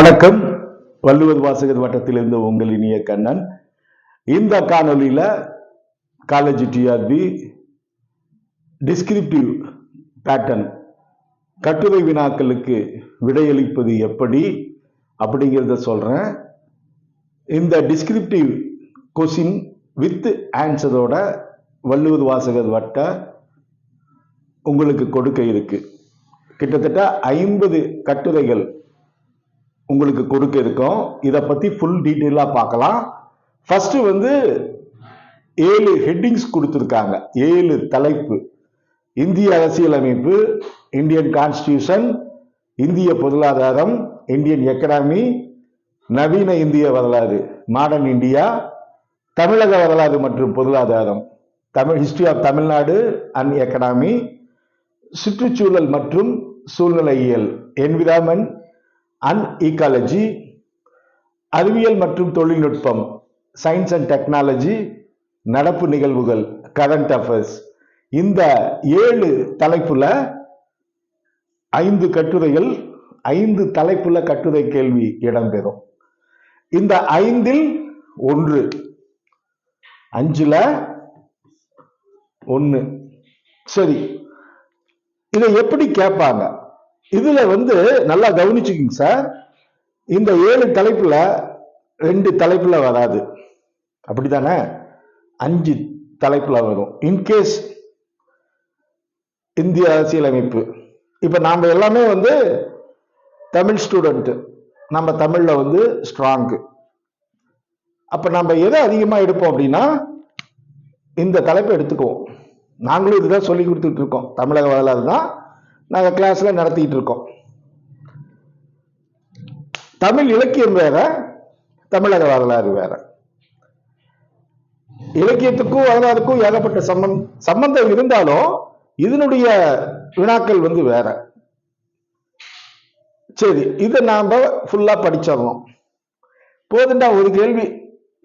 வணக்கம். வள்ளுவர் வாசகர் வட்டத்திலிருந்து உங்கள் இனிய கண்ணன். இந்த காணொலியில காலேஜ் டிஆர்பி டிஸ்கிரிப்டிவ் பேட்டர்ன் கட்டுரை வினாக்களுக்கு விடையளிப்பது எப்படி அப்படிங்கிறத சொல்றேன். இந்த டிஸ்கிரிப்டிவ் கொஸ்டின் வித் ஆன்சரோட வள்ளுவர் வாசகர் வட்ட உங்களுக்கு கொடுக்க இருக்கு. கிட்டத்தட்ட 50 கட்டுரைகள் உங்களுக்கு கொடுக்க இருக்கும். இதை பத்தி ஃபுல் டீட்டெயிலா பார்க்கலாம். ஃபர்ஸ்ட் 7 ஹெட்டிங்ஸ் கொடுத்திருக்காங்க. 7 தலைப்பு: இந்திய அரசியலமைப்பு, இந்தியன் கான்ஸ்டிடியூஷன், இந்திய பொருளாதாரம், இந்தியன் எக்கனாமி, நவீன இந்திய வரலாறு, மாடர்ன் இந்தியா, தமிழக வரலாறு மற்றும் பொருளாதாரம், history of Tamil Nadu and economy, சுற்றுச்சூழல் மற்றும் சூழ்நிலையியல், என்விரான்மெண்ட் அண்ட் ஈக்காலஜி, அறிவியல் மற்றும் தொழில்நுட்பம், சயின்ஸ் அண்ட் டெக்னாலஜி, நடப்பு நிகழ்வுகள், கரண்ட் அஃபேர்ஸ். இந்த 7 தலைப்புல 5 கட்டுரைகள், 5 தலைப்புல கட்டுரை கேள்வி இடம்பெறும். இந்த 5ல் 1, 5ல 1. சரி, இதை எப்படி கேட்பாங்க? இதுல நல்லா கவனிச்சுக்கிங்க சார். இந்த 7 தலைப்புல 2 தலைப்புல வராது, அப்படித்தானே? 5 தலைப்புல வரும். இன்கேஸ் இந்திய அரசியலமைப்பு, இப்ப நாம எல்லாமே தமிழ் ஸ்டூடெண்ட், நம்ம தமிழ்ல ஸ்ட்ராங். அப்ப நம்ம எதை அதிகமா எடுப்போம் அப்படின்னா இந்த தலைப்பை எடுத்துக்குவோம். நாங்களும் இதுதான் சொல்லி கொடுத்துட்டு இருக்கோம். தமிழக வரலாறு தான் நாங்க கிளாஸ்ல நடத்திட்டு இருக்கோம். தமிழ் இலக்கியம் வேற, தமிழக வரலாறு வேற. இலக்கியத்துக்கும் வரலாறுக்கும் ஏகப்பட்ட சம்பந்தம் இருந்தாலும் இதனுடைய வினாக்கள் வேற. சரி, இதை நாம ஃபுல்லா படிச்சிடணும். போதுண்டா ஒரு கேள்வி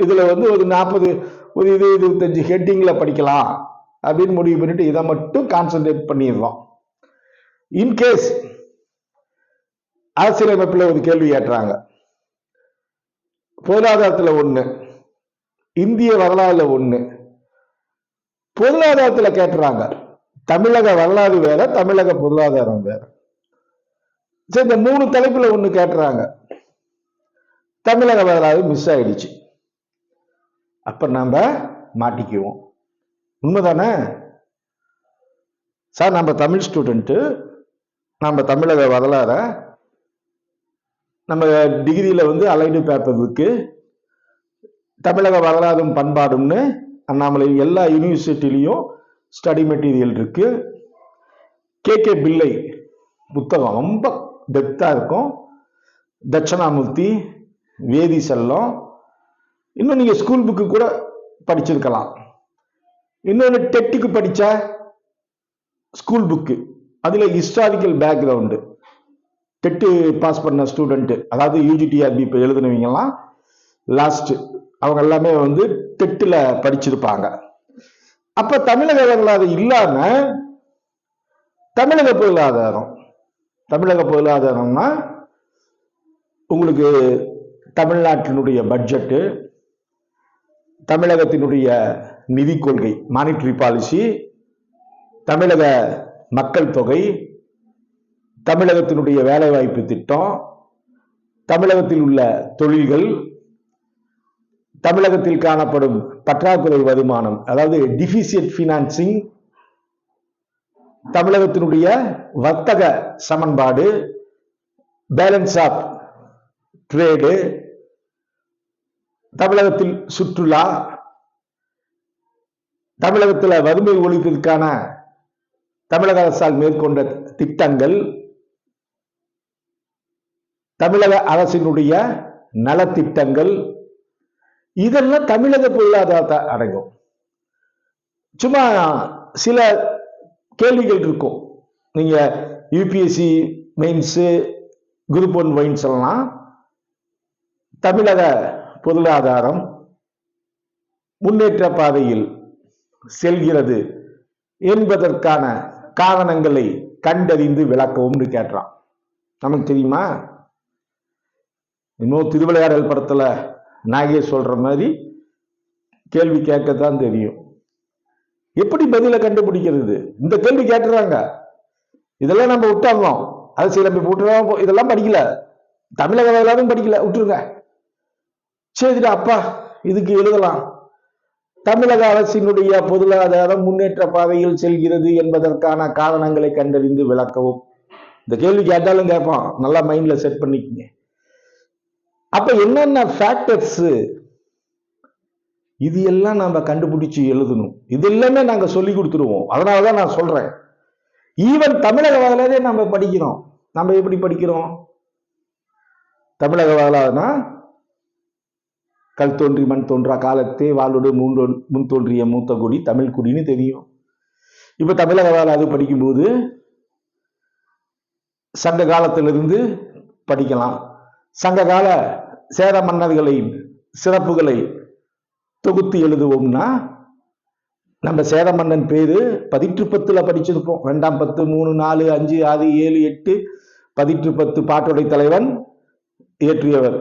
இதுல ஒரு 40 ஒரு 25 ஹெட்டிங்ல படிக்கலாம் அப்படின்னு முடிவு பண்ணிட்டு இதை மட்டும் கான்சென்ட்ரேட் பண்ணிடுறோம். இன்கேஸ் அரசியலமைப்புல ஒரு கேள்வி கேட்டுறாங்க, பொருளாதாரத்துல 1, இந்திய வரலாறுல 1, பொருளாதாரத்துல கேட்டுறாங்க தமிழக வரலாறு வேற, தமிழக பொருளாதாரம் வேற. சரி, இந்த 3 தலைப்புல 1 கேட்டுறாங்க, தமிழக வரலாறு மிஸ் ஆயிடுச்சு. அப்ப நாம மாட்டிக்குவோம். உண்மைதானே சார்? நம்ம தமிழ் ஸ்டூடெண்ட், நம்ம தமிழக வரலாற நம்ம டிகிரியில அலைடு பேப்பர் இருக்கு, தமிழக வரலாறும் பண்பாடும்னு அண்ணாமலை எல்லா யூனிவர்சிட்டிலையும் ஸ்டடி மெட்டீரியல் இருக்கு. கே பிள்ளை புத்தகம் ரொம்ப டெப்தா இருக்கும். தட்சணாமூர்த்தி, வேதி செல்லம், இன்னும் நீங்க ஸ்கூல் புக்கு கூட படிச்சிருக்கலாம். இன்னொன்று டெட்டுக்கு படிச்ச ஸ்கூல் புக்கு, அதுல ஹிஸ்டாரிக்கல் பேக்ரவுண்டு, டெட்டு பாஸ் பண்ண ஸ்டூடெண்ட், அதாவது யூஜிடிஆர்பி இப்போ எழுதுனவங்கலாம் லாஸ்ட், அவங்க எல்லாமே டெட்டுல படிச்சிருப்பாங்க. அப்ப தமிழக வரலாறு இல்லாம தமிழக பொருளாதாரம், தமிழக பொருளாதாரம்னா உங்களுக்கு தமிழ்நாட்டினுடைய பட்ஜெட்டு, தமிழகத்தினுடைய நிதி கொள்கை, மானிட்டரி பாலிசி, தமிழக மக்கள் தொகை, தமிழகத்தினுடைய வேலைவாய்ப்பு திட்டம், தமிழகத்தில் உள்ள தொழில்கள், தமிழகத்தில் காணப்படும் பற்றாக்குறை வருமானம், அதாவது டிஃபிசிட் பினான்சிங், தமிழகத்தினுடைய வர்த்தக சமன்பாடு, பேலன்ஸ் ஆஃப் ட்ரேடு, தமிழகத்தில் சுற்றுலா, தமிழகத்தில் வறுமை ஒழிப்பதற்கான தமிழக அரசால் மேற்கொண்ட திட்டங்கள், தமிழக அரசினுடைய நலத்திட்டங்கள், இதெல்லாம் தமிழக பொருளாதாரத்தை அடங்கும். சும்மா சில கேள்விகள் இருக்கும். நீங்க யூபிஎஸ்சி மெயின்ஸ், குரூப் 1 மெயின்ஸ் எல்லாம் தமிழக பொருளாதாரம் முன்னேற்ற பாதையில் செல்கிறது என்பதற்கான காரணங்களை கண்டறிந்து விளக்கவும் கேட்டான். நமக்கு தெரியுமா? இன்னும் திருவிளையாடல் படத்துல நாகேஷ் சொல்ற மாதிரி கேள்வி கேட்கத்தான் தெரியும். எப்படி பதில கண்டுபிடிக்கிறது? இந்த கேள்வி கேட்டுறாங்க. இதெல்லாம் நம்ம விட்டாங்க. அரசியலமைப்பு விட்டுறோம், இதெல்லாம் படிக்கல, தமிழக வரலாறும் படிக்கல, விட்டுருங்க. சரி அப்பா இதுக்கு எழுதலாம். தமிழக அரசினுடைய பொருளாதாரம் முன்னேற்ற பாதையில் செல்கிறது என்பதற்கான காரணங்களை கண்டறிந்து விளக்கவும். இந்த கேள்வி கேட்டாலும் கேட்பான், நல்லா மைண்ட்ல செட் பண்ணிக்கங்க. அப்ப என்னென்ன ஃபேக்டர்ஸ், இது எல்லாம் நம்ம கண்டுபிடிச்சு எழுதணும். இது எல்லாமே நாங்க சொல்லி கொடுத்துருவோம். அதனாலதான் நான் சொல்றேன், ஈவன் தமிழக வரலாறே நம்ம படிக்கிறோம். நம்ம எப்படி படிக்கிறோம்? தமிழக வரலாறுனா கல் தோன்றி மண் தோன்றா காலத்தே வாளோடு முன் தோன்றிய மூத்த குடி தமிழ் குடின்னு தெரியும். இப்ப தமிழக வரலாறு படிக்கும்போது சங்க காலத்திலிருந்து படிக்கலாம். சங்க கால சேர மன்னர்களின் சிறப்புகளை தொகுத்து எழுதுவோம்னா நம்ம சேர மன்னன் பேரு 1810 படிச்சிருப்போம். 2ஆம் 10, 3, 4, 5, 6, 7, 8, 1810 பாட்டுடை தலைவன் இயற்றியவர்.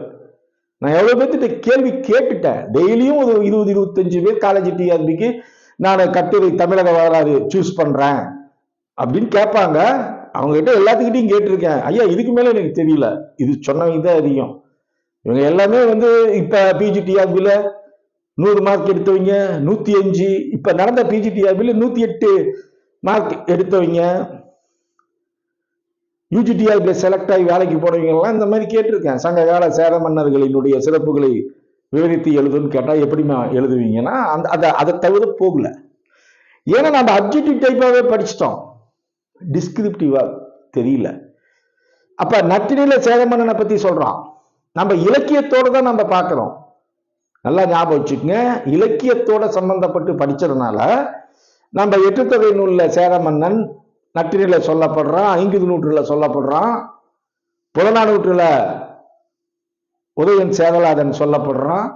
நான் எவ்வளவு பேர்த்திட்ட கேள்வி கேட்டுட்டேன். டெய்லியும் ஒரு 20-25 பேர் காலேஜ் டிஆர்பிக்கு நான் கட்டுரை தமிழக வரலாறு சூஸ் பண்றேன் அப்படின்னு கேட்பாங்க. அவங்க கிட்ட எல்லாத்துக்கிட்டையும் கேட்டிருக்கேன், ஐயா இதுக்கு மேல எனக்கு தெரியல, இது சொன்னவங்க தான் அதிகம். இவங்க எல்லாமே இப்ப பிஜிடிஆர்பில 100 மார்க் எடுத்தவங்க 105, இப்ப நடந்த பிஜிடிஆர்பில 108 மார்க் எடுத்தவங்க, யூஜிடிஆர்பில செலக்ட் ஆகி வேலைக்கு போனவங்க எல்லாம் இந்த மாதிரி கேட்டிருக்கேன். சங்க கால சேர மன்னர்களினுடைய சிறப்புகளை விவரித்து எழுதுன்னு கேட்டா எப்படிமா எழுதுவீங்கன்னா அதை தவிர போகல. ஏன்னா நம்ம அப்ஜெக்டிவ் டைப்பாவே படிச்சிட்டோம், டிஸ்கிரிப்டிவா தெரியல. அப்ப நற்றினில சேர மன்னனை பத்தி சொல்றான், நம்ம இலக்கியத்தோட தான் நம்ம பார்க்கிறோம். நல்லா ஞாபகம் வச்சுக்கோங்க, இலக்கியத்தோட சம்பந்தப்பட்டு படிச்சதுனால நம்ம 8 தொகை நூல்ல சேர மன்னன் நற்றினில சொல்லப்படுறான், 5 நூற்றுல சொல்லப்படுறான், புறநானூற்றுல உதயன் சேரலாதன் சொல்லப்படுறான்.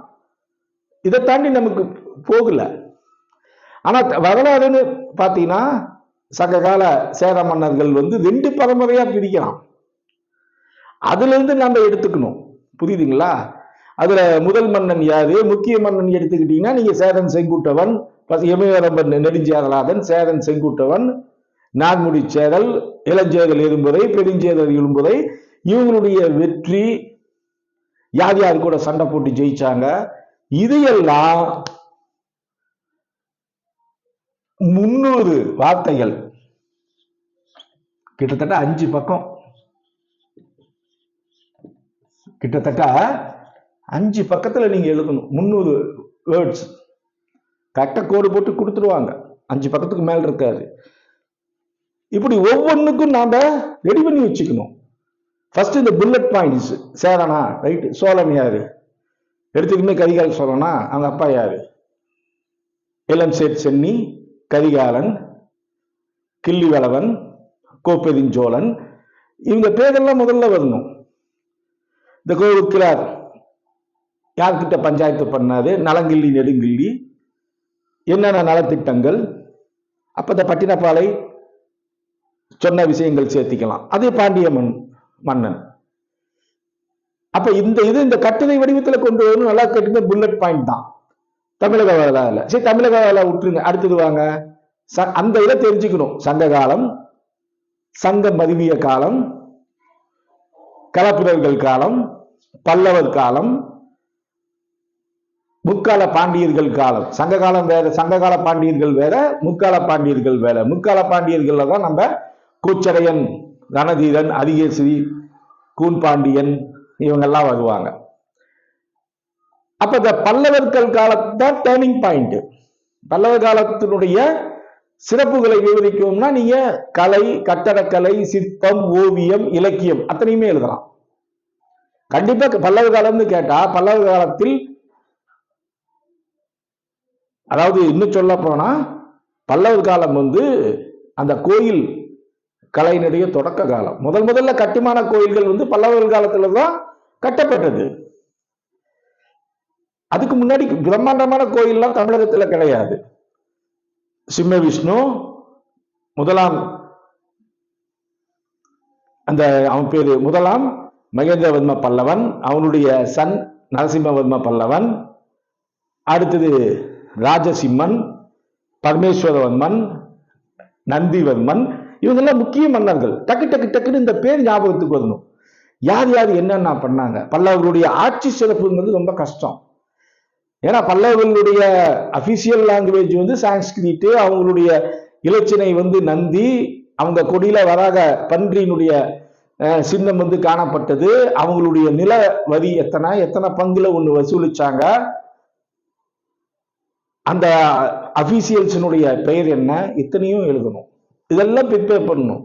இதை தாண்டி நமக்கு போகல. ஆனா வரலாறுன்னு பாத்தீங்கன்னா சங்ககால சேர மன்னர்கள் 2 பரம்பரையா பிரிக்கலாம். அதுல இருந்து நம்ம எடுத்துக்கணும், புரியுதுங்களா? அதுல முதல் மன்னன் யாரு, முக்கிய மன்னன் எடுத்துக்கிட்டீங்கன்னா நீங்க சேரன் செங்குட்டவன், எமயரம்பன் நெடுஞ்சேரலாதன், சேரன் செங்குட்டவன், நான்முடி சேரல், இளஞ்சேரல் இரும்புரை, பெருஞ்சேரல் இரும்புரை, இவங்களுடைய வெற்றி, யார் யார் கூட சண்டை போட்டு ஜெயிச்சாங்க, இதையெல்லாம் 300 வார்த்தைகள், கிட்டத்தட்ட 5 பக்கம், கிட்டத்தட்ட 5 பக்கத்துல நீங்க எழுதணும். 300 வேர்ட்ஸ் கட்ட கோடு போட்டு கொடுத்துருவாங்க. 5 பக்கத்துக்கு மேல இருக்காது. இப்படி ஒவ்வொன்றுக்கும் நாம ரெடி பண்ணி வச்சுக்கணும். ஃபர்ஸ்ட் இந்த புல்லட் பாயிண்ட்ஸ். சேரனா ரைட், சோழன் யாரு எடுத்துக்குமே, கரிகால் சோழனா அவங்க அப்பா யாரு, இளம் சேட் சென்னி, கரிகாலன், கிள்ளிவளவன், கோப்பெருஞ்சோழன், இவங்க பேரெல்லாம் முதல்ல வரணும். இந்த கோவிலுக்கிறார் யார்கிட்ட பஞ்சாயத்து பண்ணாரு, நலங்கிள்ளி நெடுங்கிள்ளி, என்னென்ன நலத்திட்டங்கள், அப்ப இந்த பட்டினப்பாலை சொன்ன விஷயங்கள் சேர்த்திக்கலாம். அதே பாண்டிய மன்னன். அப்ப இந்த கட்டுரை வடிவத்தில் கொண்டு வரணும். நல்லா கேட்டுங்க, புல்லட் பாயிண்ட் தான். தமிழக வரலாறுல சரி, தமிழக வரலாறு விட்டுருங்க, அடுத்தது வாங்க. அந்த இதை தெரிஞ்சுக்கணும். சங்க காலம், சங்க மருவிய காலம், களப்பிரர்கள் காலம், பல்லவர் காலம், முற்கால பாண்டியர்கள் காலம். சங்க காலம் வேற, சங்ககால பாண்டியர்கள் வேற, முற்கால பாண்டியர்கள் வேற. முற்கால பாண்டியர்கள்ல தான் நம்ம கூச்சடையன், ரணதீரன், அரிகேசரி, கூன்பாண்டியன் இவங்கெல்லாம் வருவாங்க. அப்ப இந்த பல்லவர்கள் காலத்தான் டேர்னிங் பாயிண்ட். பல்லவர் காலத்தினுடைய சிறப்புகளை விவரிக்கணும்னா நீங்க கலை, கட்டடக்கலை, சிற்பம், ஓவியம், இலக்கியம் அத்தனையுமே எழுதலாம். கண்டிப்பா பல்லவ காலம்னு கேட்டா பல்லவ காலத்தில், அதாவது இன்னும் சொல்ல போனா பல்லவர் காலம் அந்த கோயில் கலையினுடைய தொடக்க காலம். முதல்ல கட்டுமான கோயில்கள் பல்லவர் காலத்துல தான் கட்டப்பட்டது. அதுக்கு முன்னாடி பிரம்மாண்டமான கோயில்லாம் தமிழகத்துல கிடையாது. சிம்ம விஷ்ணு முதலாம், அந்த அவன் பேரு முதலாம் மகேந்திரவர்ம பல்லவன், அவனுடைய சன் நரசிம்மவர்ம பல்லவன், அடுத்தது ராஜசிம்மன், பரமேஸ்வரவர்மன், நந்திவர்மன், இவங்கெல்லாம் முக்கிய மன்னர்கள். டக்கு டக்கு டக்குன்னு இந்த பேர் ஞாபகத்துக்கு வரணும். யார் யார் என்னென்ன பண்ணாங்க. பல்லவர்களுடைய ஆட்சி சிறப்புங்கிறது ரொம்ப கஷ்டம். ஏன்னா பல்லவர்களுடைய அபிஷியல் லாங்குவேஜ் வந்து சான்ஸ்கிரிட், அவங்களுடைய இலச்சினை வந்து நந்தி, அவங்க கொடியில வராக பன்றியினுடைய சின்னம் வந்து காணப்பட்டது. அவங்களுடைய நில வரி எத்தனை பங்குல ஒண்ணு வசூலிச்சாங்க, அந்த அபிஷியல்ஸினுடைய பெயர் என்ன, இத்தனையும் எழுதணும். இதெல்லாம் ப்ரிப்பேர் பண்ணணும்.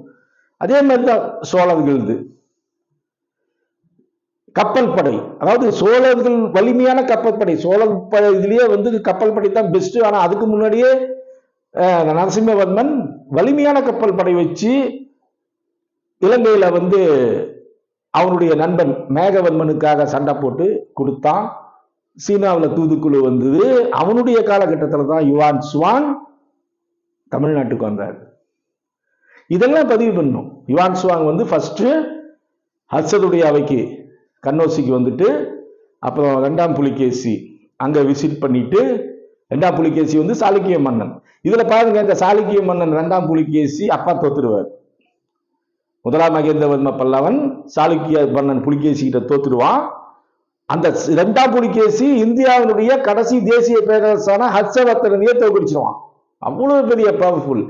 அதே மாதிரிதான் சோழர்களது கப்பல் படை. அதாவது சோழர்கள் வலிமையான கப்பல் படை. சோழர் இதுலயே வந்து கப்பல் படை தான் பெஸ்ட். ஆனா அதுக்கு முன்னாடியே நரசிம்மவர்மன் வலிமையான கப்பல் படை வச்சு இலங்கையில வந்து அவனுடைய நண்பன் மேகவர்மனுக்காக சண்டை போட்டு கொடுத்தான். சீனாவில் தூதுக்குழு வந்தது. அவனுடைய காலகட்டத்தில் தான் யுவான் சுவான் தமிழ்நாட்டுக்கு வந்தார். இதெல்லாம் பதிவு பண்ணும். யுவான் சுவாங் வந்து ஃபர்ஸ்ட் ஹர்ஷதுடைய அவைக்கு கண்ணோசிக்கு வந்துட்டு, அப்புறம் 2ஆம் புலிகேசி அங்க விசிட் பண்ணிட்டு, 2ஆம் புலிகேசி வந்து சாளுக்கிய மன்னன். இதுல பாருங்க, இந்த சாளுக்கிய மன்னன் 2ஆம் புலிகேசி அப்பா தோத்துருவார். 1ஆம் மகேந்திரவர்ம பல்லவன் சாளுக்கிய மன்னன் புலிகேசி கிட்ட தோத்துருவான். அந்த 2ஆம் புலிகேசி இந்தியாவினுடைய கடைசி தேசிய பேரரசான ஹர்ஷவர்தனையே தோற்கடிச்சிருவான். அவ்வளவு பெரிய பவர்ஃபுல்.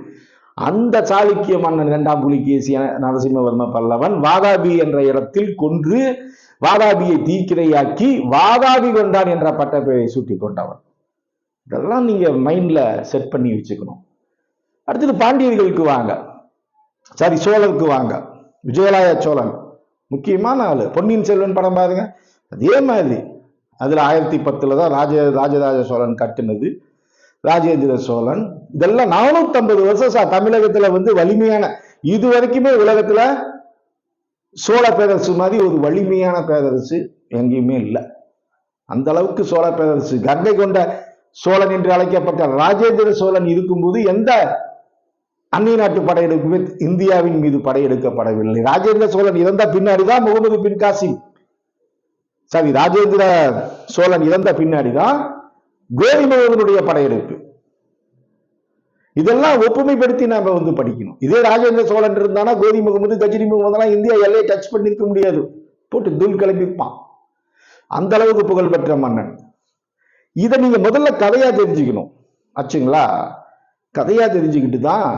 அந்த சாளுக்கிய மன்னன் 2ஆம் புலிகேசி நரசிம்மவர்ம பல்லவன் வாதாபி என்ற இடத்தில் கொன்று வாதாபியை தீக்கிரையாக்கி வாதாபி கொண்டான் என்ற பட்டப்பெயரை சூட்டி கொண்டவன். இதெல்லாம் நீங்க மைண்ட்ல செட் பண்ணி வச்சுக்கணும். அடுத்தது பாண்டியர்களுக்கு வாங்க, சாரி சோழருக்கு வாங்க. விஜயலாய சோழன் முக்கியமான ஆளு. பொன்னியின் செல்வன் படம் பாருங்க, அதே மாதிரி அதுல 1010 தான் ராஜராஜ சோழன் கட்டுனது. ராஜேந்திர சோழன். இதெல்லாம் 450 வருஷம் தமிழகத்துல வந்து வலிமையான, இது வரைக்குமே உலகத்துல சோழ பேரரசு மாதிரி ஒரு வலிமையான பேரரசு எங்கேயுமே இல்லை. அந்த அளவுக்கு சோழ பேரரசு. கங்கை கொண்ட சோழன் என்று அழைக்கப்பட்ட ராஜேந்திர சோழன் இருக்கும்போது எந்த அந்நிய நாட்டு படையெடுப்புமே இந்தியாவின் மீது படையெடுக்கப்படவில்லை. ராஜேந்திர சோழன் இறந்த பின்னாடிதான் முகமது பின் காசிம், சாரி ராஜேந்திர சோழன் இறந்த பின்னாடிதான் கோரிமுகனுடைய படையெடுப்பு. இதெல்லாம் ஒப்புமைப்படுத்தி நாம வந்து படிக்கணும். இதே ராஜேந்திர சோழன் இருந்தானா கோரி முகமது, கஜினி முகமதுலாம் இந்தியா எல்லையை டச் பண்ணிருக்க முடியாது, போட்டு தூள் கிளம்பிப்பான். அந்த அளவுக்கு புகழ்பெற்ற மன்னன். இதை நீங்க முதல்ல கதையா தெரிஞ்சுக்கணும். ஆச்சுங்களா? கதையா தெரிஞ்சுக்கிட்டு தான்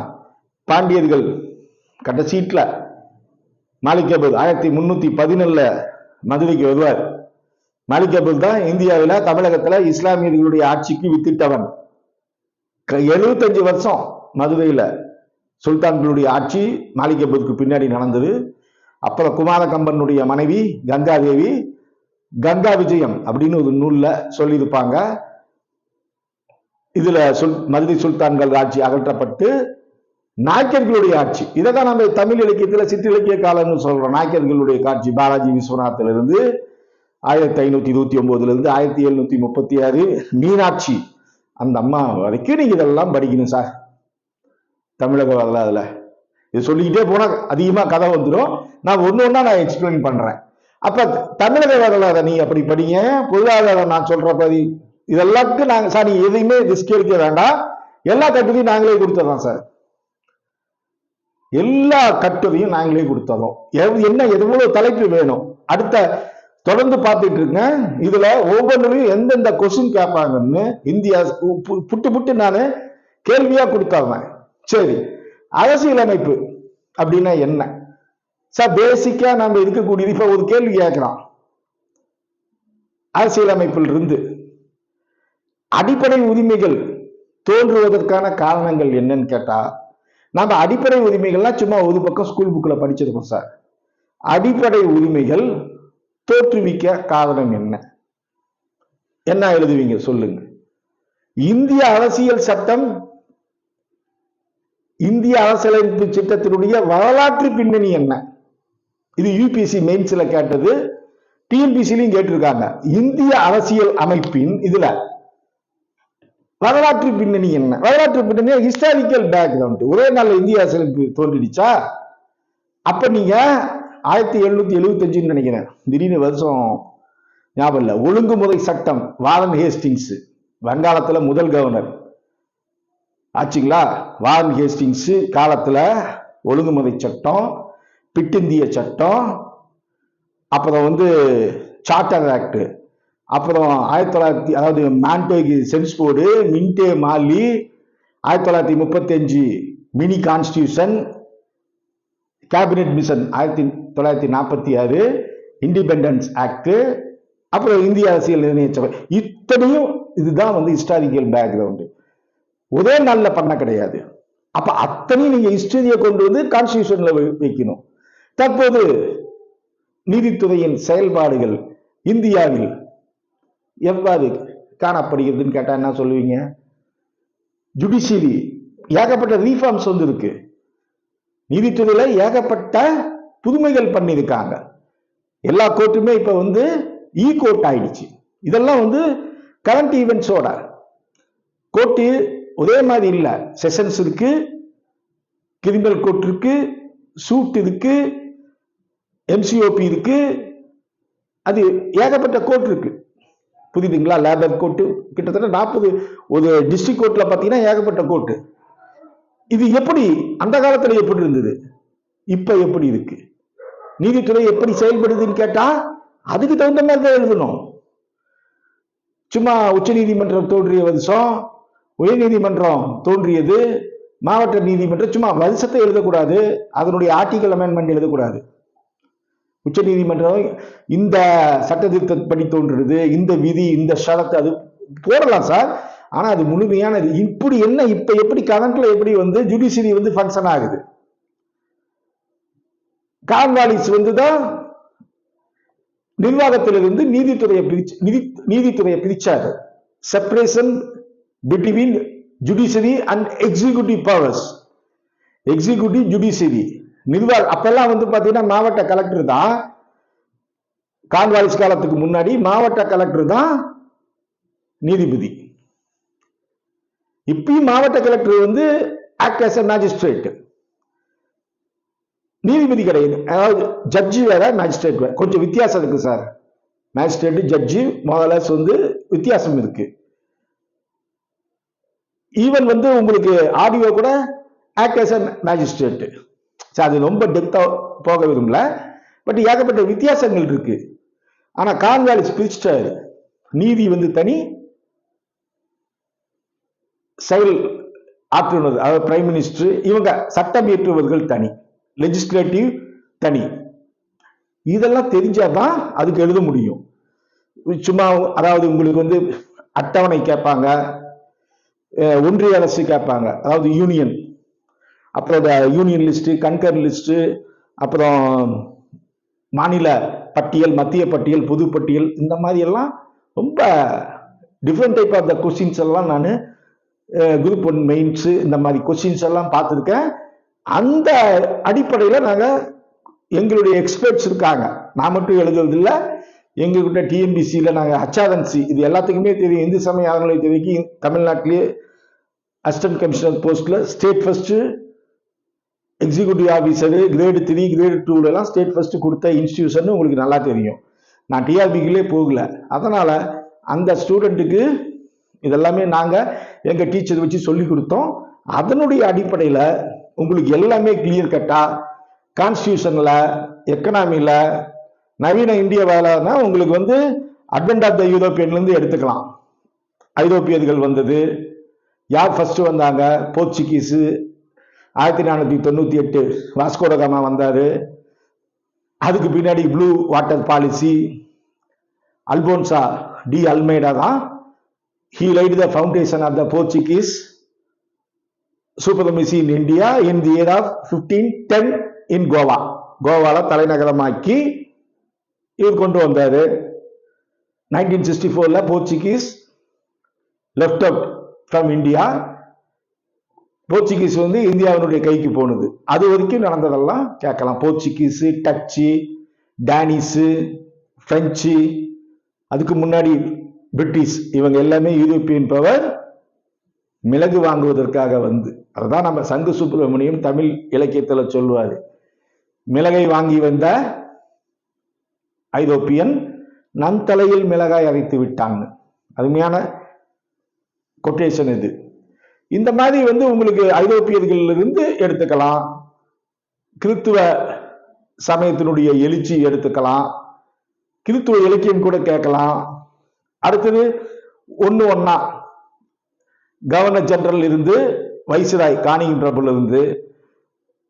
பாண்டியர்கள் கடைசீட்ல மாலிகபூர் 1314 மதுரைக்கு வருவார். மாலிகபூர் தான் இந்தியாவில் தமிழகத்துல இஸ்லாமியர்களுடைய ஆட்சிக்கு வித்திட்டவன். 75 வருஷம் மதுரையில சுல்தான்களுடைய ஆட்சி மாலிகபூருக்கு பின்னாடி நடந்தது. அப்புறம் குமார கம்பனுடைய மனைவி கங்காதேவி கங்கா விஜயம் அப்படின்னு ஒரு நூல்ல சொல்லியிருப்பாங்க. இதுல மதுரை சுல்தான்கள் ஆட்சி அகற்றப்பட்டு நாயக்கர்களுடைய ஆட்சி, இதை தான் நம்ம தமிழ் இலக்கியத்துல சிற்றிலக்கிய காலம்னு சொல்றோம். நாயக்கர்களுடைய காட்சி பாலாஜி விஸ்வநாத்ல இருந்து 1529 இருந்து 1736 மீனாட்சி அந்த அம்மா வரைக்கும் நீங்க இதெல்லாம் படிக்கணும் சார். தமிழக வரலாறுல இது சொல்லிக்கிட்டே போனா அதிகமா கதை வந்துடும். நான் ஒண்ணு நான் எக்ஸ்பிளைன் பண்றேன். அப்ப தமிழக வரலாறு நீ அப்படி படிங்க. பொருளாதாரம் நான் சொல்ற பதி இதெல்லாத்துக்கும் நாங்க சார், நீங்க எதையுமே ரிஸ்க் எடுக்க வேண்டாம். எல்லா கட்டுரையும் நாங்களே கொடுத்துறோம் சார். எல்லா கட்டுரையும் நாங்களே கொடுத்துறோம். என்ன எவ்வளவு தலைப்பு வேணும் அடுத்த தொடர்ந்து பார்த்துட்டு இருக்கேன். இதுல ஒவ்வொன்றுலையும் எந்தெந்த கொஸ்டின் கேட்பாங்கன்னு இந்தியா புட்டு நான் கேள்வியா கொடுத்தாங்க. சரி, அரசியலமைப்பு அப்படின்னா என்ன சார்? பேசிக்கா நம்ம இருக்கக்கூடிய இப்ப ஒரு கேள்வி கேட்கிறோம். அரசியலமைப்பில் இருந்து அடிப்படை உரிமைகள் தோன்றுவதற்கான காரணங்கள் என்னன்னு கேட்டா, நம்ம அடிப்படை உரிமைகள்லாம் சும்மா ஒரு பக்கம் ஸ்கூல் புக்ல படிச்சிருக்கோம் சார். அடிப்படை உரிமைகள் தோற்றுவிக்க காரணம் என்ன? என்ன எழுதுவீங்க சொல்லுங்க. இந்திய அரசியல் சட்டம், இந்திய அரசியலமைப்பு சட்டத்தினுடைய வரலாற்று பின்னணி என்ன? இது யூபிஎஸ்சி மெயின்ஸ்ல கேட்டது, டிஎன்பிசிலையும் கேட்டிருக்காங்க. இந்திய அரசியல் அமைப்பின் இதுல வரலாற்று பின்னணி என்ன? வரலாற்று பின்னணி ஹிஸ்டாரிக்கல் பேக்ரவுண்ட். ஒரே நாள் இந்திய அரசியலமைப்பு தோன்றிடுச்சா? அப்ப நீங்க 1775 நினைக்கிறேன், திடீர்னு வருஷம் ஞாபகம் இல்லை. ஒழுங்குமுறை சட்டம், வாரன் ஹேஸ்டிங்ஸ், வங்காளத்துல முதல் கவர்னர் ஆச்சுங்களா. வாரன் ஹேஸ்டிங்ஸ் காலத்துல ஒழுங்குமுறை சட்டம், பிட்டிந்திய சட்டம், அப்புறம் சார்ட்டர் ஆக்ட், அப்புறம் 1900, அதாவது மாண்டேகு சென்ஸ்போர்டு, மின்டே மாலி, 1935 mini constitution, cabinet mission 1946, independence act, அப்புறம் இந்திய அரசியல் நிர்ணய சபை. இத்தனையும் இதுதான் ஹிஸ்டாரிக்கல் பேக்ரவுண்டு. ஒரே நாள்ல பண்ண கிடையாது. அப்ப அத்தனையும் நீங்க ஹிஸ்டரியை கொண்டு கான்ஸ்டியூஷன்ல வைக்கணும். தற்போது நீதித்துறையின் செயல்பாடுகள் இந்தியாவில் எவ்வாறு காணப்படுகிறதுன்னு கேட்டா என்ன சொல்லுவீங்க? ஜுடிஷியரி ஏகப்பட்ட ரீஃபார்ம்ஸ் இருக்கு. நீதித்துறையில ஏகப்பட்ட புதுமைகள் பண்ணியிருக்காங்க. எல்லா கோர்ட்டுமே இப்ப இ கோர்ட் ஆயிடுச்சு. இதெல்லாம் கரண்ட் ஈவெண்ட்ஸோட. கோர்ட்டு ஒரே மாதிரி இல்ல. செஷன்ஸ் இருக்கு, கிரிமினல் கோர்ட் இருக்கு, சூட் இருக்கு, எம்சிஓபி இருக்கு, அது ஏகப்பட்ட கோர்ட் இருக்கு. புரியுதுங்களா? லேபர் கோர்ட்டு கிட்டத்தட்ட 40, ஒரு டிஸ்ட்ரிக்ட் கோர்ட்ல பாத்தீங்கன்னா ஏகப்பட்ட கோர்ட்டு. இது எப்படி அந்த காலத்துல எப்படி இருந்தது, இப்ப எப்படி இருக்கு, நீதித்துறை எப்படி செயல்படுதுன்னு கேட்டா அதுக்கு தகுந்த மாதிரி தான் எழுதணும். சும்மா உச்ச நீதிமன்றம் தோன்றிய வருஷம், உயர் நீதிமன்றம் தோன்றியது, மாவட்ட நீதிமன்றம், சும்மா வருஷத்தை எழுதக்கூடாது, அதனுடைய ஆர்டிகல் அமெண்ட்மெண்ட் எழுதக்கூடாது. உச்ச நீதிமன்றம் இந்த சட்ட திருத்தப்படி தோன்றுறது, இந்த விதி, இந்த ஷரத்து, அது போடலாம் சார். ஆனா அது முழுமையானது. இப்படி என்ன, இப்ப எப்படி கரண்ட்ல எப்படி ஜுடிஷியரி ஃபங்க்ஷன் ஆகுது. கார்ன்வாலிஸ் தான் நிர்வாகத்திலிருந்து நீதித்துறையை பிரிச்சாரு. Separation between judiciary and executive powers. Executive, judiciary, நிர்வாகம். அப்பெல்லாம் பாத்தீங்கன்னா மாவட்ட கலெக்டர் தான். கார்ன்வாலிஸ் காலத்துக்கு முன்னாடி மாவட்ட கலெக்டர் தான் நீதிபதி. இப்பயும் மாவட்ட collector act as a magistrate, நீதிபதி கிடையாது. அதாவது ஜட்ஜி வேற, மேஜிஸ்ட்ரேட் வேற. கொஞ்சம் வித்தியாசம் இருக்கு சார். மேஜிஸ்ட்ரேட், ஜட்ஜி மோரலஸ் வித்தியாசம் இருக்கு. ஈவன் உங்களுக்கு ஆடியோ கூட ஆக்ட் ஆஸ் எ மேஜிஸ்ட்ரேட். அது ரொம்ப டெப்தா போக விரும்பல, பட் ஏகப்பட்ட வித்தியாசங்கள் இருக்கு. ஆனா கார்ன்வாலிஸ் பிரிச்சிட்டாரு. நீதி தனி, செயல் ஆற்றுநர், அதாவது பிரைம் மினிஸ்டர், இவங்க சட்டம் இயற்றுவர்கள் தனி, லெஜிஸ்லேட்டிவ் தனி. இதெல்லாம் தெரிஞ்சாதான் அதுக்கு எழுத முடியும். சும்மா அதாவது உங்களுக்கு அட்டவணை கேட்பாங்க, ஒன்றிய அரசு கேட்பாங்க, அதாவது யூனியன், அப்புறம் யூனியன் லிஸ்ட், கன்கர் லிஸ்ட், அப்புறம் மாநில பட்டியல், மத்திய பட்டியல், பொது பட்டியல், இந்த மாதிரி எல்லாம் ரொம்ப different type of the questions எல்லாம் நான் குரூப் 1 மெயின்ஸ் இந்த மாதிரி கொஸ்டின்ஸ் எல்லாம் பார்த்துருக்கேன். அந்த அடிப்படையில் நாங்கள் எங்களுடைய எக்ஸ்பர்ட்ஸ் இருக்காங்க. நான் மட்டும் எழுதுறதில்லை, எங்ககிட்ட டிஎன்பிசியில் நாங்கள் ஹச்ஆர்என்சி, இது எல்லாத்துக்குமே தெரியும். இந்து சமய அறநிலையத்துறைக்கு தமிழ்நாட்டிலேயே அசிஸ்டன்ட் கமிஷனர் போஸ்ட்ல state first executive officer grade 3, grade 2 எல்லாம் ஸ்டேட் ஃபர்ஸ்ட் கொடுத்த இன்ஸ்டிடியூஷன் உங்களுக்கு நல்லா தெரியும். நான் டிஆர்பிக்குள்ளே போகல. அதனால அந்த ஸ்டூடெண்ட்டுக்கு இதெல்லாமே நாங்கள் எங்கள் டீச்சர் வச்சு சொல்லி கொடுத்தோம். அதனுடைய அடிப்படையில் உங்களுக்கு எல்லாமே கிளியர் கட்டா கான்ஸ்டியூஷன்ல, எக்கனாமியில், நவீன இந்தியாவில்னா உங்களுக்கு அட்வென்ட் ஆஃப் த யூரோப்பியன்லேருந்து எடுத்துக்கலாம். ஐரோப்பியர்கள் வந்தது, யார் ஃபர்ஸ்ட் வந்தாங்க, போர்ச்சுகீஸு 1498 வாஸ்கோடகாமா வந்தாரு. அதுக்கு பின்னாடி blue water policy, Alphonso D Almeida தான் he laid the foundation of the Portuguese supremacy in India in the year of 1510 in Goa. கோவால தலைநகரமாக்கி இவர் கொண்டு வந்தாரு. 1964 Portuguese left out from India. Portuguese இந்தியாவினுடைய கைக்கு போனது. அது வரைக்கும் நடந்ததெல்லாம் கேட்கலாம். போர்ச்சுகீஸு, டச்சு, டானிஸு, பிரெஞ்சு, அதுக்கு முன்னாடி பிரிட்டிஷ், இவங்க எல்லாமே யூரோப்பியன் பவர் மிளகு வாங்குவதற்காக அதுதான் நம்ம சங்கு சுப்பிரமணியம் தமிழ் இலக்கியத்துல சொல்லுவாரு. மிளகை வாங்கி வந்த ஐரோப்பியன் நன் தலையில் மிளகாய் அரைத்து விட்டாங்க. அருமையான கொட்டேஷன் இது. இந்த மாதிரி வந்து உங்களுக்கு ஐரோப்பியர்களிலிருந்து எடுத்துக்கலாம், கிறித்துவ சமயத்தினுடைய எழுச்சி எடுத்துக்கலாம், கிறித்துவ இலக்கியம் கூட கேட்கலாம். அடுத்தது ஒன்னா கவர்னர் ஜெனரல் இருந்து வைஸ்ராய் கானிங் ட்ரபுள் இருந்து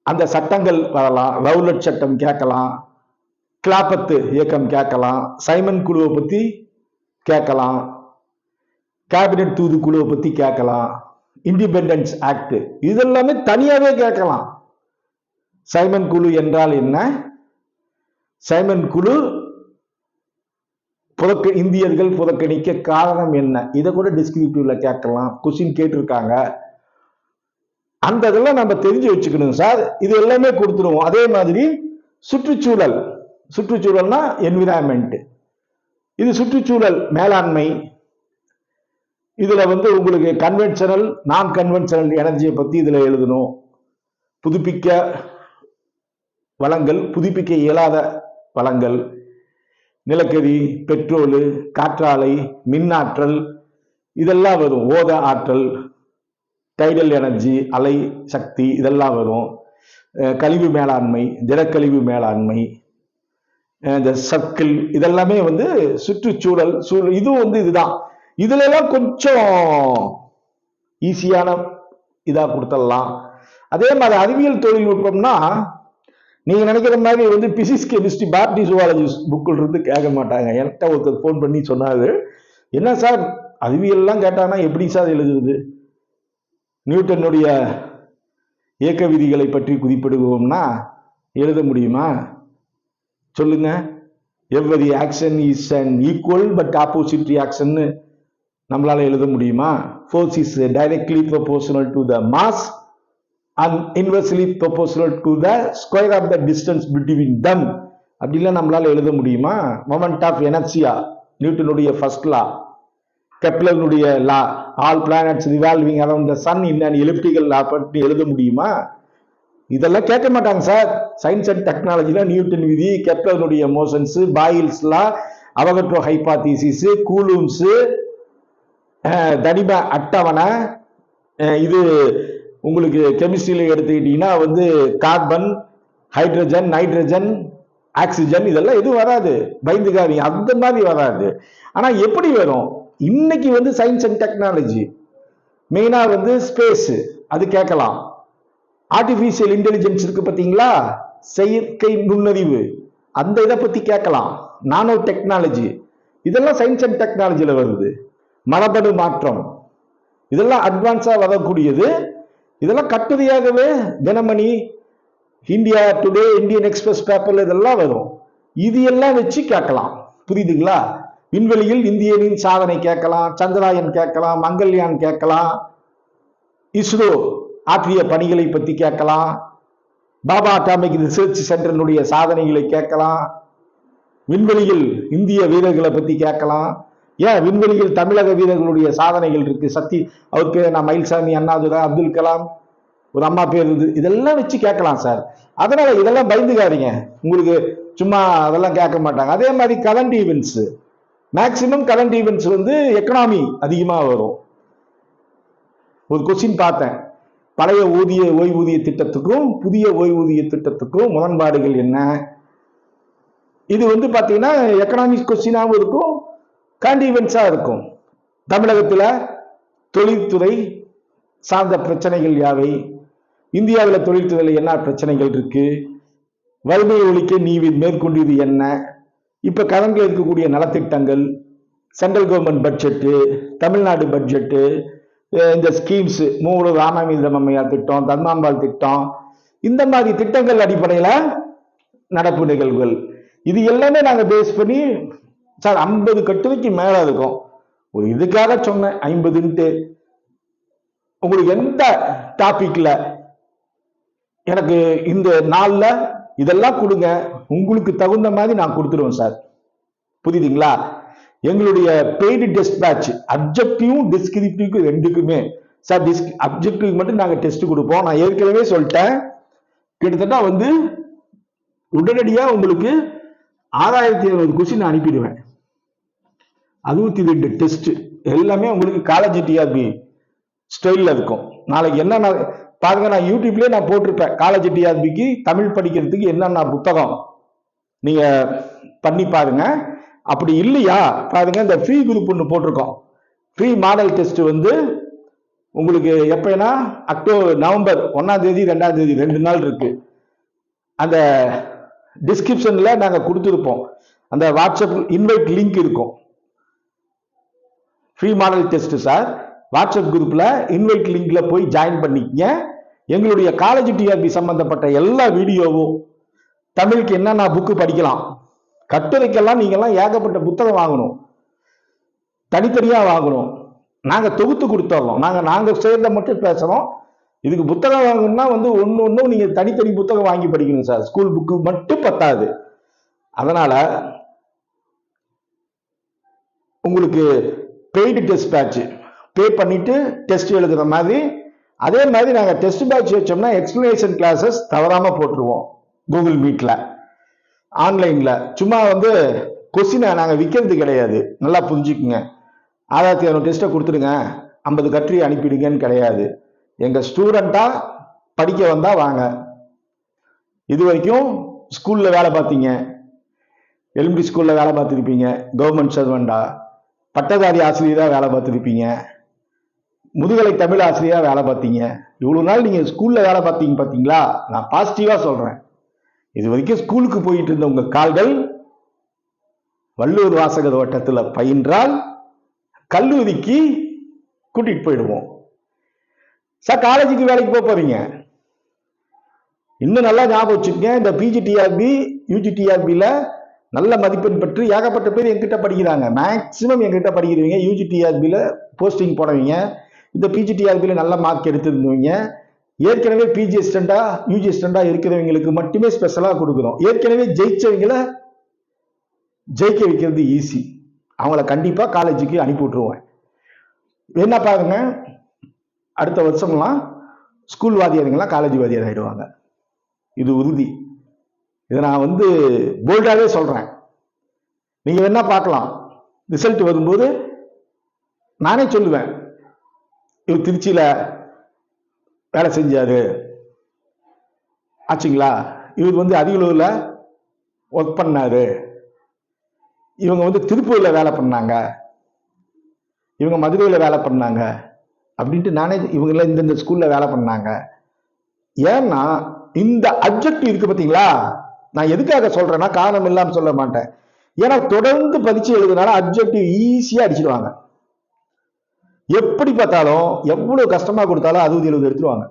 அந்த சட்டங்கள் வரலாம். ரவுலட் சட்டம் கேட்கலாம், கிளாப்பத்து இயக்கம் கேட்கலாம், சைமன் குழுவை பத்தி கேட்கலாம், கேபினட் தூதுக்குழுவை பத்தி கேட்கலாம், இண்டிபெண்டன்ஸ் ஆக்ட் இதெல்லாமே தனியாவே கேட்கலாம். சைமன் குழு என்றால் என்ன, சைமன் குழு இந்தியர்கள் புறக்கணிக்க காரணம் என்ன, இதை கூட டிஸ்கிரிப்டிவ்ல கேட்கலாம். கொஸ்டின் கேட்டிருக்காங்க. அந்த இதெல்லாம் நம்ம தெரிஞ்சு வச்சுக்கணும் சார். இது எல்லாமே கொடுத்துருவோம். அதே மாதிரி சுற்றுச்சூழல், சுற்றுச்சூழல்னா என்விரான்மெண்ட், இது சுற்றுச்சூழல் மேலாண்மை. இதுல வந்து உங்களுக்கு கன்வென்ஷனல் நான் கன்வென்ஷனல் எனர்ஜியை பத்தி இதுல எழுதணும். புதுப்பிக்க வளங்கள், புதுப்பிக்க இயலாத வளங்கள், நிலக்கரி, பெட்ரோலு, காற்றாலை, மின்னாற்றல் இதெல்லாம் வரும். ஓத ஆற்றல், டைடல் எனர்ஜி, அலை சக்தி இதெல்லாம் வரும். கழிவு மேலாண்மை, திடக்கழிவு மேலாண்மை, இந்த சர்க்கிள் இதெல்லாமே வந்து சுற்றுச்சூழல் இதுவும் வந்து இதுதான். இதுல எல்லாம் கொஞ்சம் ஈஸியான இதா கொடுத்துடலாம். அதே மாதிரி அறிவியல் தொழில்நுட்பம்னா நீங்க நினைக்கிற மாதிரி வந்து பிசிக்ஸ், கெமிஸ்ட்ரி, பாட்னி, ஜூவாலஜி புக்கில் இருந்து கேட்க மாட்டாங்க. என்கிட்ட ஒருத்தர் ஃபோன் பண்ணி சொன்னாரு, என்ன சார் அறிவியல்லாம் கேட்டாங்கன்னா எப்படி சார் எழுதுறது, நியூட்டனுடைய இயக்க விதிகளை பற்றி குறிப்பிடுவோம்னா எழுத முடியுமா சொல்லுங்க. Every action is an equal but opposite reaction நம்மளால எழுத முடியுமா? Force is directly proportional to the mass and inversely proportional to the square of the distance between them அப்படிலாம் நம்மளால எழுத முடியுமா? மொமெண்ட் ஆஃப் எனர்ஜியா நியூட்டனுடைய ஃபர்ஸ்ட் லா, கெப்லருடைய law, all planets revolving around the sun in an elliptical law பற்றி எழுத முடியுமா? இதெல்லாம் கேட்க மாட்டாங்க சார். சயின்ஸ் அண்ட் டெக்னாலஜில நியூட்டன் விதி, கெப்லருடைய motions, Boyle's law, Avogadro hypothesis, Coulomb's, தனிம அட்டவணை, இது உங்களுக்கு கெமிஸ்ட்ரியில எடுத்துக்கிட்டீங்கன்னா வந்து கார்பன், ஹைட்ரஜன், நைட்ரஜன், ஆக்சிஜன் இதெல்லாம் எதுவும் வராது. பயந்துக்காதீங்க, அந்த மாதிரி வராது. ஆனா எப்படி வரும்? இன்னைக்கு வந்து சயின்ஸ் அண்ட் டெக்னாலஜி மெயினா வந்து ஸ்பேஸ், அது கேட்கலாம். ஆர்டிபிஷியல் இன்டெலிஜென்ஸ் இருக்கு பார்த்தீங்களா, செயற்கை நுண்ணறிவு, அந்த இதை பத்தி கேட்கலாம். நானோ டெக்னாலஜி இதெல்லாம் சயின்ஸ் அண்ட் டெக்னாலஜில வருது. மரபணு மாற்றம் இதெல்லாம் அட்வான்ஸா வரக்கூடியது. இதெல்லாம் கட்டுரையாகவே Dinamani, India Today, Indian Express பேப்பர்ல இதெல்லாம் வரும். இது எல்லாம் வச்சு கேட்கலாம். புரியுதுங்களா? விண்வெளியில் இந்தியனின் சாதனை கேட்கலாம், சந்திராயன் கேட்கலாம், மங்கள்யான் கேட்கலாம், இஸ்ரோ ஆற்றிய பணிகளை பத்தி கேட்கலாம், பாபா அட்டாமிக் ரிசர்ச் சென்டரினுடைய சாதனைகளை கேட்கலாம், விண்வெளியில் இந்திய வீரர்களை பத்தி கேட்கலாம். ஏன் விண்வெளியில் தமிழக வீரர்களுடைய சாதனைகள் இருக்கு. சக்தி அவர் பேர் நான் மயில்சாமி, அண்ணாதுரை, அப்துல் கலாம், ஒரு அம்மா பேர் இது, இதெல்லாம் வச்சு கேட்கலாம் சார். அதனால இதெல்லாம் பயந்துக்காதீங்க, உங்களுக்கு சும்மா அதெல்லாம் கேட்க மாட்டாங்க. அதே மாதிரி current events, maximum current events வந்து எக்கனாமி அதிகமாக வரும். ஒரு கொஸ்டின் பார்த்தேன், பழைய ஓய்வூதிய திட்டத்துக்கும் புதிய ஓய்வூதிய திட்டத்துக்கும் முரண்பாடுகள் என்ன? இது வந்து பாத்தீங்கன்னா எக்கனாமிக் கொஸ்டினாகவும் இருக்கும், கரண்ட் ஈவெண்ட்ஸா இருக்கும். தமிழகத்துல தொழில்துறை சார்ந்த பிரச்சனைகள் யாவை, இந்தியாவில் தொழில்துறையில் என்ன பிரச்சனைகள் இருக்கு, வறுமையை ஒழிக்க நீ மேற்கொண்டது என்ன, இப்ப கரண்ட்ல இருக்கக்கூடிய நலத்திட்டங்கள், central government budget, Tamil Nadu budget, இந்த ஸ்கீம்ஸ், மூணு ராமமீந்திரம் அம்மையார் திட்டம், தர்மாம்பாள் திட்டம், இந்த மாதிரி திட்டங்கள் அடிப்படையில நடப்பு நிகழ்வுகள், இது எல்லாமே நாங்க பேஸ் பண்ணி சார் 50 கட்டுரைக்கு மேல இருக்கும். ஒரு இதுக்காக சொன்னேன் 50ன்ட்டு. உங்களுக்கு எந்த டாபிக்ல எனக்கு இந்த நாள்ல இதெல்லாம் கொடுங்க, உங்களுக்கு தகுந்த மாதிரி நான் கொடுத்துருவேன் சார். புரியுதுங்களா? எங்களுடைய paid test batch objective descriptive ரெண்டுக்குமே சார், அப்ஜெக்டிவ் மட்டும் நாங்க டெஸ்ட் கொடுப்போம். நான் ஏற்கனவே சொல்லிட்டேன், கிட்டத்தட்ட வந்து உடனடியா உங்களுக்கு 6700 கொஸ்டின் அனுப்பிடுவேன். 62 டெஸ்ட் எல்லாமே உங்களுக்கு காலேஜ் டிஆர்பி ஸ்டைல்ல இருக்கும். நாளைக்கு என்னென்ன பாருங்க, நான் யூடியூப்லயே நான் போட்டிருப்பேன். காலேஜ் டிஆர்பிக்கு தமிழ் படிக்கிறதுக்கு என்னென்ன புத்தகம் நீங்க பண்ணி பாருங்க. அப்படி இல்லையா பாருங்க, இந்த ஃப்ரீ குரூப் ஒன்று போட்டிருக்கோம். ஃப்ரீ மாடல் டெஸ்ட் வந்து உங்களுக்கு எப்பனா நவம்பர் 1ஆம் தேதி 2ஆம் தேதி 2 நாள் இருக்கு. அந்த டிஸ்கிரிப்ஷன்ல நாங்க கொடுத்துருப்போம். அந்த வாட்ஸ்அப் இன்வைட் லிங்க் இருக்கும். Free model test sir, WhatsApp குரூப்ல இன்வைட் லிங்க்ல போய் ஜாயின் பண்ணிக்கங்க. எங்களுடைய காலேஜ் டிஆர்பி சம்பந்தப்பட்ட எல்லா வீடியோவும், தமிழுக்கு என்னென்ன புக்கு படிக்கலாம், கட்டுரைக்கெல்லாம் நீங்கெல்லாம் ஏகப்பட்ட புத்தகம் வாங்கணும், தனித்தனியா வாங்கணும். நாங்க தொகுத்து கொடுத்துறோம். நாங்க சேர்ந்த மட்டும் பேசுறோம். இதுக்கு புத்தகம் வாங்கணும்னா வந்து ஒன்னும் நீங்க தனித்தனி புத்தகம் வாங்கி படிக்கணும் சார். ஸ்கூல் புக்கு மட்டும் பத்தாது. அதனால உங்களுக்கு பெய்டு டெஸ்ட் பேட்ச் பே பண்ணிட்டு டெஸ்ட் எழுதுற மாதிரி, அதே மாதிரி நாங்க டெஸ்ட் பேட்ச் வச்சோம்னா எக்ஸ்பிளனேஷன் கிளாஸஸ் தவறாம போட்டுருவோம். கூகுள் மீட்ல ஆன்லைன்ல சும்மா வந்து கொஸ்டினை நாங்க விற்கிறது கிடையாது. நல்லா புரிஞ்சுக்குங்க. 6700 டெஸ்ட்டை கொடுத்துடுங்க, 50 கட்டுரை அனுப்பிடுங்கன்னு கிடையாது. எங்க ஸ்டூடெண்டா படிக்க வந்தா வாங்க. இது வரைக்கும் ஸ்கூல்ல வேலை பார்த்தீங்க, எலிமெண்ட்ரி ஸ்கூல்ல வேலை பார்த்துருப்பீங்க, கவர்மெண்ட் சர்வெண்டா, பட்டதாரி ஆசிரியரா வேலை பார்த்துருப்பீங்க, முதுகலை தமிழ் ஆசிரியரா வேலை பார்த்தீங்க. இவ்வளவு நாள் நீங்க ஸ்கூல்ல வேலை பார்த்தீங்க பார்த்தீங்களா? நான் பாசிட்டிவா சொல்றேன். இது வரைக்கும் ஸ்கூலுக்கு போயிட்டு இருந்த உங்க கால்கள் வள்ளுவர் வாசகர் வட்டத்துல பயின்றால் கல்லூரிக்கு கூட்டிட்டு போயிடுவோம் சார். காலேஜுக்கு வேலைக்கு போறீங்க, இன்னும் நல்லா ஞாபகம் வச்சுக்கங்க. இந்த பிஜிடிஆர்பி யூஜிடிஆர்பில நல்ல மதிப்பெண் பெற்று ஏகப்பட்ட பேர் என்கிட்ட படிக்கிறாங்க. மேக்சிமம் என்கிட்ட படிக்கிறவங்க யூஜிடிஆர்பில போஸ்டிங் போனவங்க, இந்த பிஜிடிஆர்பில நல்ல மார்க் எடுத்திருந்தவங்க, ஏற்கனவே பிஜி அசிஸ்டண்டா யூஜி அசிஸ்டண்டா இருக்கிறவங்களுக்கு மட்டுமே ஸ்பெஷலா கொடுக்குறோம். ஏற்கனவே ஜெயிச்சவங்களை ஜெயிக்க வைக்கிறது ஈஸி. அவங்கள கண்டிப்பா காலேஜுக்கு அனுப்பி விட்டுருவேன். என்ன பாருங்க, அடுத்த வருஷம்லாம் ஸ்கூல் வாத்தியாருங்கெல்லாம் காலேஜ் வாத்தியார் ஆயிடுவாங்க. இது உறுதி. இதை நான் வந்து போல்டாவே சொல்றேன். நீங்க என்ன பார்க்கலாம், ரிசல்ட் வரும்போது நானே சொல்லுவேன், இவர் திருச்சியில வேலை செஞ்சாரு ஆச்சுங்களா, இவர் வந்து அரியலூர்ல ஒர்க் பண்ணாரு, இவங்க வந்து திருப்பூர்ல வேலை பண்ணாங்க, இவங்க மதுரையில வேலை பண்ணாங்க அப்படின்ட்டு நானே இவங்க இந்த ஸ்கூல்ல வேலை பண்ணாங்க. ஏன்னா இந்த அப்ஜெக்டிவ் இருக்கு பார்த்தீங்களா, நான் எதுக்காக சொல்றேன்னா காரணம் இல்லாம சொல்ல மாட்டேன். ஏன்னா தொடர்ந்து பரீட்சை எழுதுனால அப்ஜெக்டிவ் ஈஸியா அடிச்சிடுவாங்க. எப்படி பார்த்தாலும் எவ்வளவு கஷ்டமா கொடுத்தாலும் 60-70 எடுத்துருவாங்க.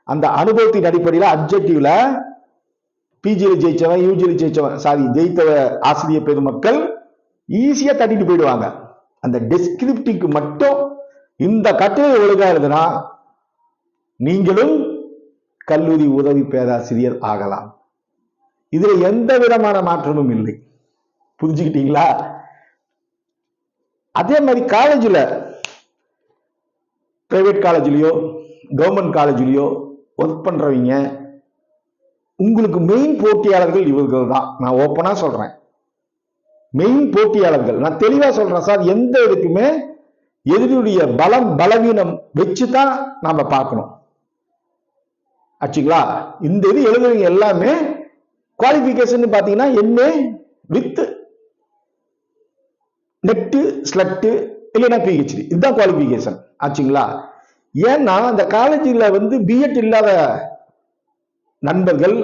அந்த அனுபவத்தின் அடிப்படையில் அப்ஜெக்டிவ்ல பிஜியில் ஜெயிச்சவன் யூஜியில் ஜெயிச்சவன் ஜெயித்த ஆசிரியர் பெருமக்கள் ஈஸியா தட்டிட்டு போயிடுவாங்க. அந்த டெஸ்கிரிப்டிவ்க்கு மட்டும் இந்த கட்டுரை ஒழுங்கா எழுதுனா நீங்களும் கல்லூரி உதவி பேராசிரியர் ஆகலாம். இதுல எந்த விதமான மாற்றமும் இல்லை. புரிஞ்சுக்கிட்டீங்களா? அதே மாதிரி காலேஜில், பிரைவேட் காலேஜ்லயோ கவர்மெண்ட் காலேஜ்லயோ ஒர்க் பண்றவங்க உங்களுக்கு மெயின் போட்டியாளர்கள் இவர்கள் தான். நான் ஓப்பனா சொல்றேன், மெயின் போட்டியாளர்கள். நான் தெளிவா சொல்றேன் சார், எந்த இதுக்குமே எதிரியுடைய பலம் பலவீனம் வச்சுதான் நாம பார்க்கணும் ஆச்சுங்களா. இந்த இது எழுதுறவங்க எல்லாமே குவாலிபிகேஷன் பாத்தீங்கன்னா எம்ஏ வித் நெட்டு ஸ்லட்டு இல்லைன்னா பிஹெச்டி, இதுதான் குவாலிபிகேஷன் ஆச்சுங்களா. ஏன்னா இந்த காலேஜில் வந்து பிஎட் இல்லாத நண்பர்கள்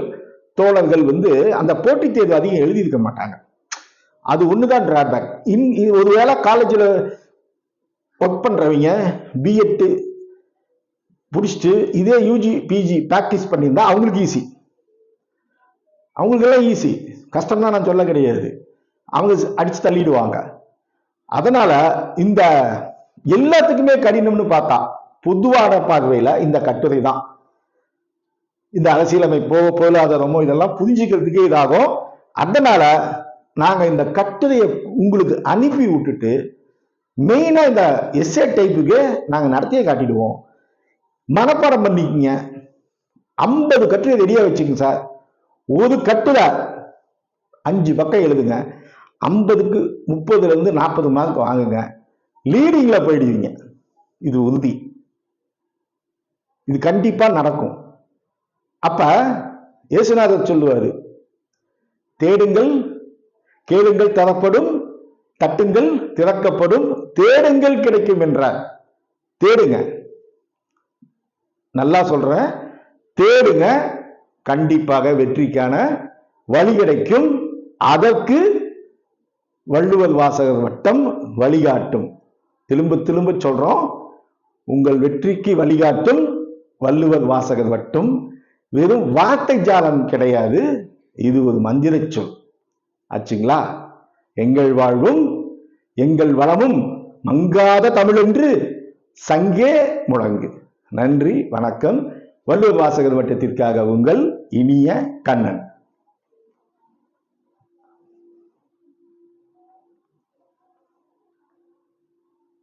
தோழர்கள் வந்து அந்த போட்டித் தேர்வு அதிகம் எழுதியிருக்க மாட்டாங்க. அது ஒண்ணுதான் டிராபேக். ஒருவேளை காலேஜில் ஒர்க் பண்றவங்க பிஎட் முடிச்சுட்டு இதே யூஜி பிஜி பிராக்டிஸ் பண்ணியிருந்தா அவங்களுக்கு ஈஸி, அவங்களுக்கு எல்லாம் ஈஸி. கஷ்டம் தான் நான் சொல்ல கிடையாது, அவங்க அடிச்சு தள்ளிடுவாங்க. அதனால இந்த எல்லாத்துக்குமே கடினம்னு பார்த்தா பொதுவான பார்வையில இந்த கட்டுரை தான். இந்த அரசியலமைப்போ பொருளாதாரமோ இதெல்லாம் புரிஞ்சுக்கிறதுக்கே இதாகும். அதனால நாங்க இந்த கட்டுரையை உங்களுக்கு அனுப்பி விட்டுட்டு மெயினா இந்த எஸ்ஏ டைப்புக்கு நாங்க நடத்தியே காட்டிடுவோம். மனப்பாடம் பண்ணிக்கங்க. 50 கட்டுரை ரெடியா வச்சுக்கோங்க சார். ஒரு கட்டுரை 5 பக்கம் எழுதுங்க. 50க்கு 30ல இருந்து 40 மார்க் வாங்குங்க. லீடிங்ல போயிடுவீங்க. இது உறுதி. இது கண்டிப்பா நடக்கும். அப்ப இயேசுநாதர் சொல்லுவாரு, தேடுங்கள், கேளுங்கள் தரப்படும், தட்டுங்கள் திறக்கப்படும், தேடுங்கள் கிடைக்கும் என்றார். தேடுங்க, நல்லா சொல்றேன், தேடுங்க, கண்டிப்பாக வெற்றிக்கான வழி கிடைக்கும். அதற்கு வள்ளுவர் வாசகர் வட்டம் வழிகாட்டும். திரும்ப திரும்ப சொல்றோம், உங்கள் வெற்றிக்கு வழிகாட்டும் வள்ளுவர் வாசகர் வட்டம். வெறும் வார்த்தை ஜாலம் கிடையாது, இது ஒரு மந்திர சொல். ஆச்சுங்களா? எங்கள் வாழ்வும் எங்கள் வளமும் மங்காத தமிழ் என்று சங்கே முழங்கு. நன்றி, வணக்கம். வள்ளுவர் வாசகர் வட்டத்திற்காக உங்கள் இனிய கண்ணன்.